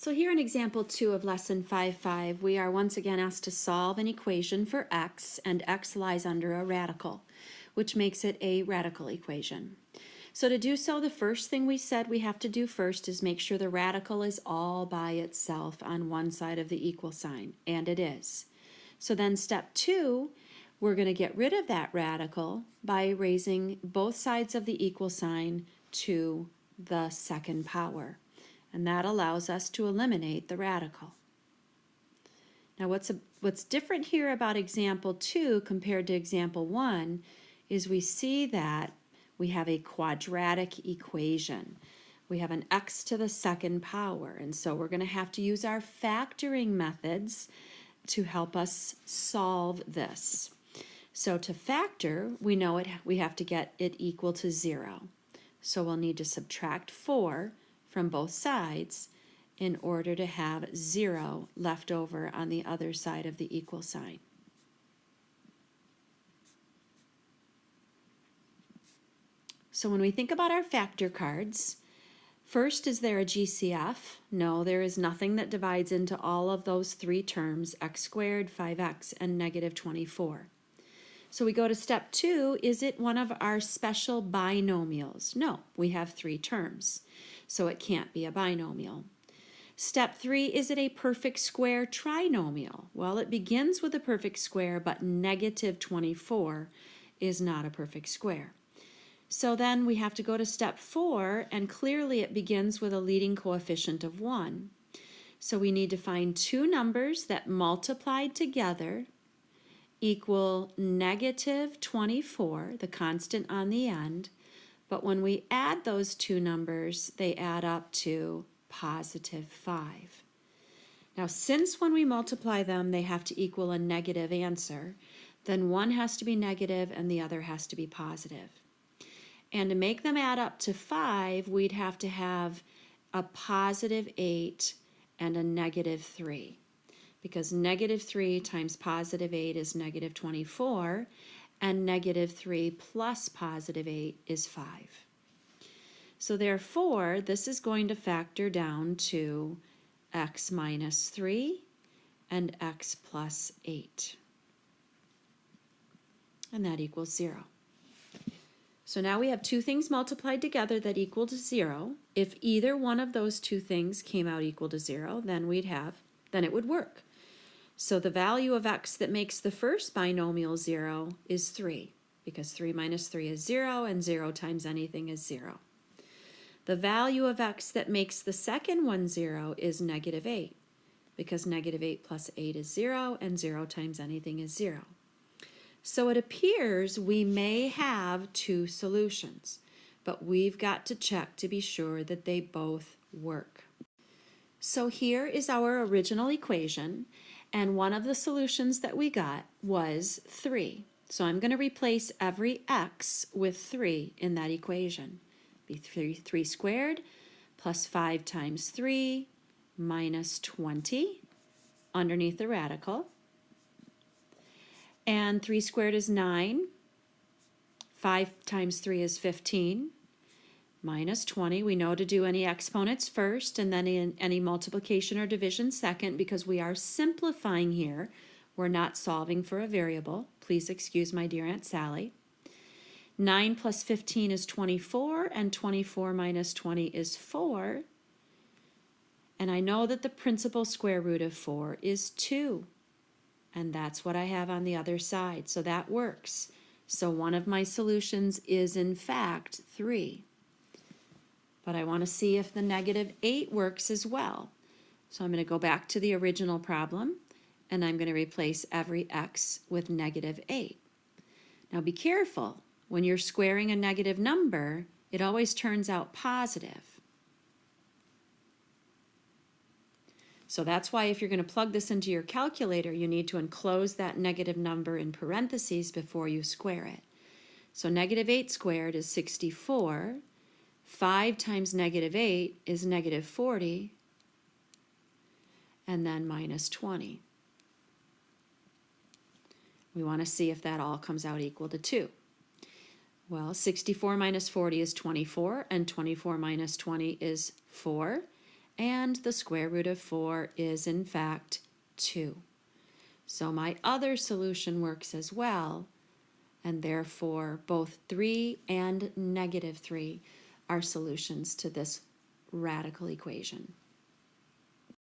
So here in example 2 of lesson 5.5, we are once again asked to solve an equation for x, and x lies under a radical, which makes it a radical equation. So to do so, the first thing we said we have to do first is make sure the radical is all by itself on one side of the equal sign, and it is. So then step 2, we're going to get rid of that radical by raising both sides of the equal sign to the second power. And that allows us to eliminate the radical. Now what's different here about example 2 compared to example 1 is we see that we have a quadratic equation. We have an x to the second power, and so we're going to have to use our factoring methods to help us solve this. So to factor, we know we have to get it equal to 0. So we'll need to subtract 4 from both sides in order to have 0 left over on the other side of the equal sign. So when we think about our factor cards, first, is there a GCF? No, there is nothing that divides into all of those three terms, x squared, 5x, and negative 24. So we go to step 2, is it one of our special binomials? No, we have 3 terms, so it can't be a binomial. Step 3, is it a perfect square trinomial? Well, it begins with a perfect square, but negative 24 is not a perfect square. So then we have to go to step 4, and clearly it begins with a leading coefficient of 1. So we need to find two numbers that multiplied together equal negative 24, the constant on the end, but when we add those two numbers, they add up to positive 5. Now, since when we multiply them, they have to equal a negative answer, then one has to be negative and the other has to be positive. And to make them add up to 5, we'd have to have a positive 8 and a negative 3. Because negative 3 times positive 8 is negative 24, and negative 3 plus positive 8 is 5. So therefore, this is going to factor down to x minus 3 and x plus 8. And that equals 0. So now we have two things multiplied together that equal to 0. If either one of those two things came out equal to 0, then it would work. So the value of x that makes the first binomial 0 is 3, because 3 minus 3 is 0, and 0 times anything is 0. The value of x that makes the second one 0 is negative 8, because negative 8 plus 8 is 0, and 0 times anything is 0. So it appears we may have two solutions, but we've got to check to be sure that they both work. So here is our original equation, and one of the solutions that we got was 3. So I'm going to replace every x with 3 in that equation. Be 3 squared plus 5 times 3 minus 20 underneath the radical. And 3 squared is 9. 5 times 3 is 15. Minus 20. We know to do any exponents first and then any multiplication or division second, because we are simplifying here. We're not solving for a variable. Please excuse my dear Aunt Sally. 9 plus 15 is 24, and 24 minus 20 is 4. And I know that the principal square root of 4 is 2. And that's what I have on the other side, so that works. So one of my solutions is in fact 3. But I want to see if the negative 8 works as well. So I'm going to go back to the original problem, and I'm going to replace every x with negative 8. Now be careful. When you're squaring a negative number, it always turns out positive. So that's why if you're going to plug this into your calculator, you need to enclose that negative number in parentheses before you square it. So negative 8 squared is 64. 5 times negative 8 is negative 40, and then minus 20. We want to see if that all comes out equal to 2. Well, 64 minus 40 is 24, and 24 minus 20 is 4. and the square root of 4 is in fact 2. So my other solution works as well, and therefore both 3 and negative 3 are solutions to this radical equation.